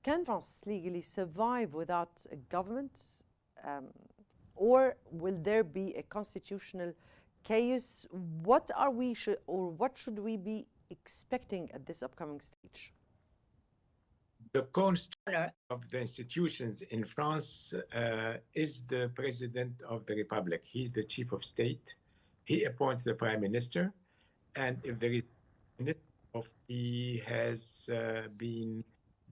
Can France legally survive without a government? Um, or will there be a constitutional chaos? What are we or what should we be expecting at this upcoming stage? The cornerstone of the institutions in France is the president of the republic. He's the chief of state. He appoints the prime minister, and if there is he has been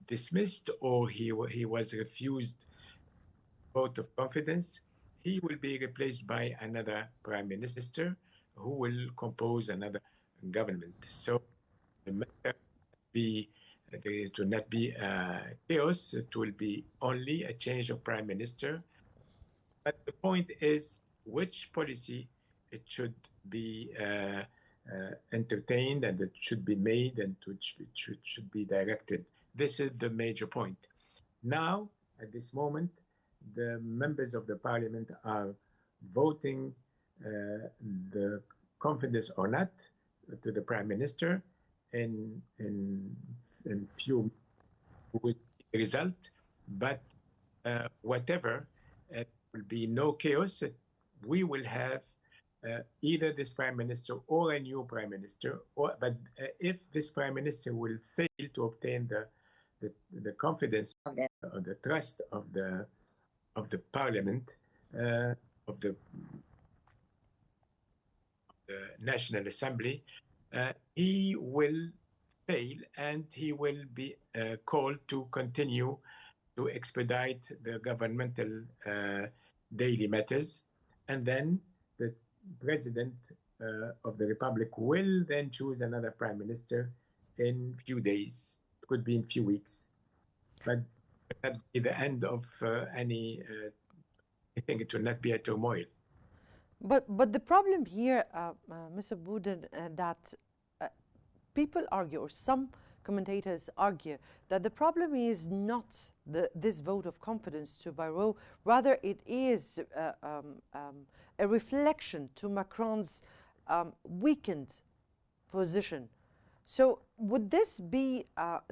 dismissed or he was refused vote of confidence, he will be replaced by another prime minister who will compose another government. So the matter it will not be chaos. It will be only a change of prime minister. But the point is which policy it should be entertained and it should be made and which it should be directed. This is the major point. Now, at this moment, the members of the parliament are voting the confidence or not to the prime minister in few with the result, but whatever, it will be no chaos. We will have either this prime minister or a new prime minister, but if this prime minister will fail to obtain the confidence or the trust of the parliament of the National Assembly, he will fail and he will be called to continue to expedite the governmental daily matters, and then the president of the republic will then choose another prime minister in few days. It could be in few weeks, but that will be the end of any. I think it will not be a turmoil. But the problem here, Mr. Bouden, that people argue, or some commentators argue, that the problem is not this vote of confidence to Bayrou, rather it is a reflection to Macron's weakened position. So would this be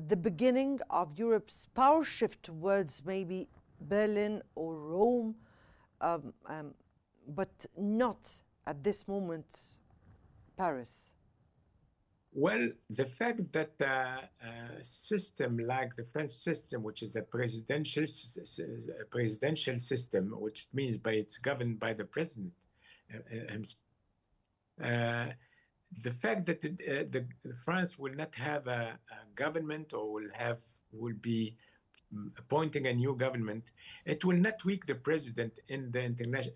the beginning of Europe's power shift towards maybe Berlin or Rome, but not at this moment Paris? Well, the fact that a system like the French system, which is a presidential system, which means it's governed by the president, the fact that France will not have a government or will be appointing a new government, it will not weaken the president in the international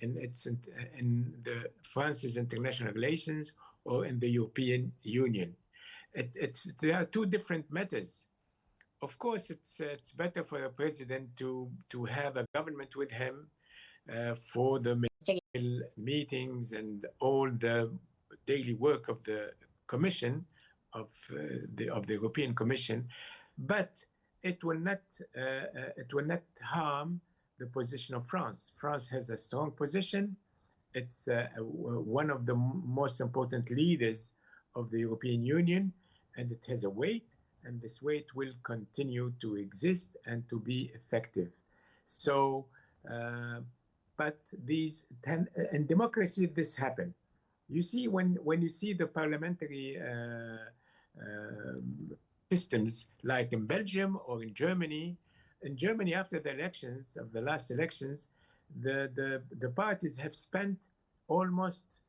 in the France's international relations or in the European Union. There are two different matters. Of course, it's better for the president to have a government with him for the meetings and all the daily work of the Commission of the European Commission, but it will not harm the position of France. France has a strong position. It's one of the most important leaders of the European Union, and it has a weight, and this weight will continue to exist and to be effective. So, but in democracy, this happens. You see, when you see the parliamentary systems like in Belgium or in Germany, after the elections of the last elections, the parties have spent almost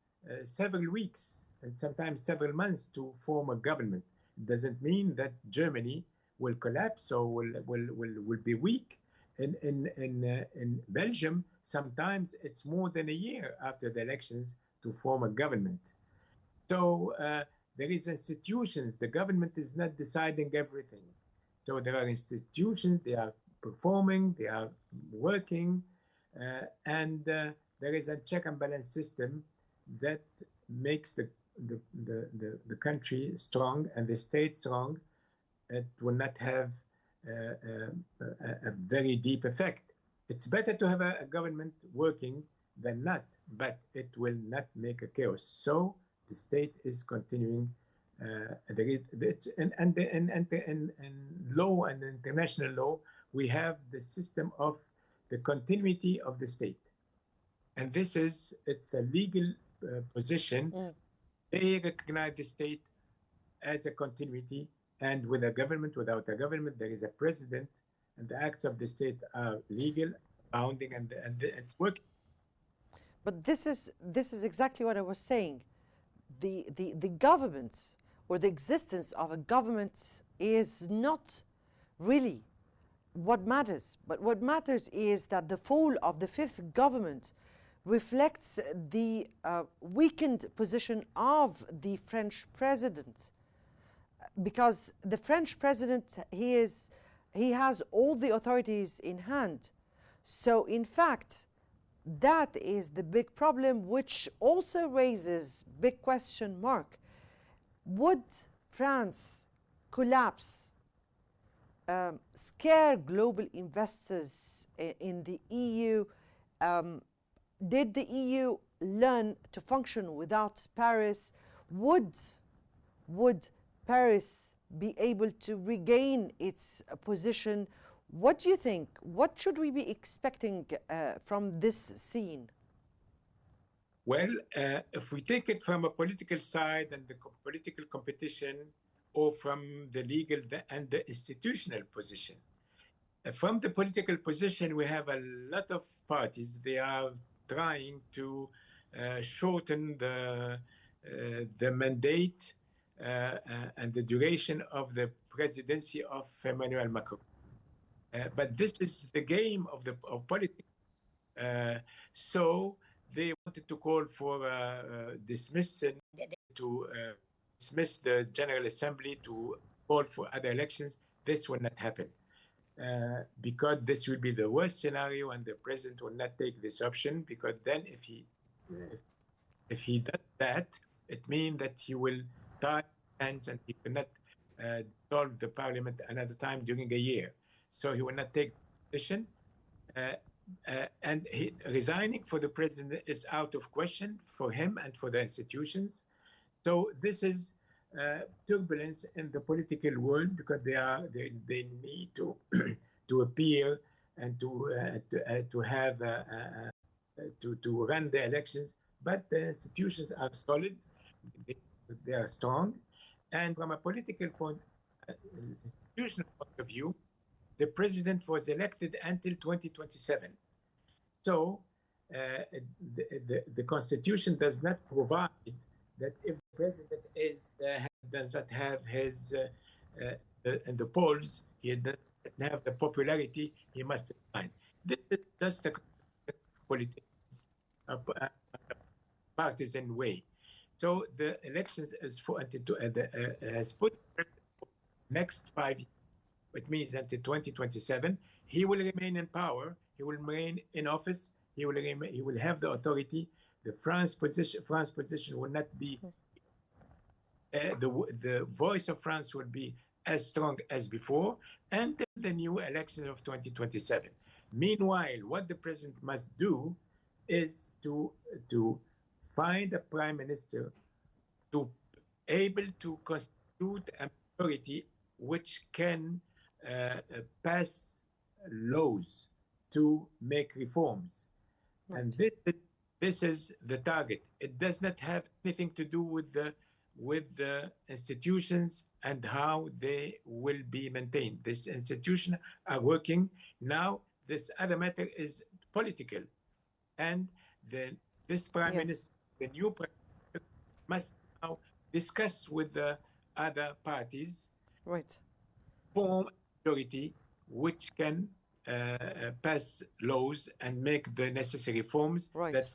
several weeks and sometimes several months to form a government. It doesn't mean that Germany will collapse or will be weak. In Belgium, sometimes it's more than a year after the elections to form a government. So there is institutions. The government is not deciding everything. So there are institutions. They are performing. They are working, and there is a check and balance system that makes the country strong and the state strong. It will not have a very deep effect. It's better to have a government working than not, but it will not make a chaos. So the state is continuing. And law and international law, we have the system of the continuity of the state. And it's a legal position. They recognize the state as a continuity, and with a government, without a government, there is a president, and the acts of the state are legal, bounding, and it's working. But this is exactly what I was saying. The government, or the existence of a government, is not really what matters. But what matters is that the fall of the fifth government reflects the weakened position of the French president, because the French president, he has all the authorities in hand. So in fact, that is the big problem, which also raises big question mark. Would France collapse, scare global investors in the EU? Did the EU learn to function without Paris? Would Paris be able to regain its position? What do you think? What should we be expecting from this scene? Well, if we take it from a political side and the political competition, or from the legal and the institutional position. From the political position, we have a lot of parties. They are trying to shorten the mandate and the duration of the presidency of Emmanuel Macron. But this is the game of politics. So they wanted to call for dismiss the General Assembly, to call for other elections. This will not happen because this will be the worst scenario, and the president will not take this option, because then if he does that, it means that he will tie hands and he cannot dissolve the parliament another time during a year. So he will not take the position. And resigning for the president is out of question for him and for the institutions. So this is turbulence in the political world, because they need to to appear and to have to run the elections. But the institutions are solid, they are strong, and from a political institutional point of view, the president was elected until 2027. So the Constitution does not provide that if the president does not have his in the polls, he doesn't have the popularity, he must resign. This is just a politics, partisan way. So the elections is has put next 5 years. It means until 2027, he will remain in power. He will remain in office. He will have the authority. The France position will not be. The voice of France will be as strong as before until the new election of 2027. Meanwhile, what the president must do is to find a prime minister to able to constitute a majority which can pass laws to make reforms. Right. And this is the target. It does not have anything to do with the institutions and how they will be maintained. These institutions are working now. This other matter is political, and this prime minister, the new prime minister, must now discuss with the other parties, right, form a majority which can pass laws and make the necessary reforms, right, that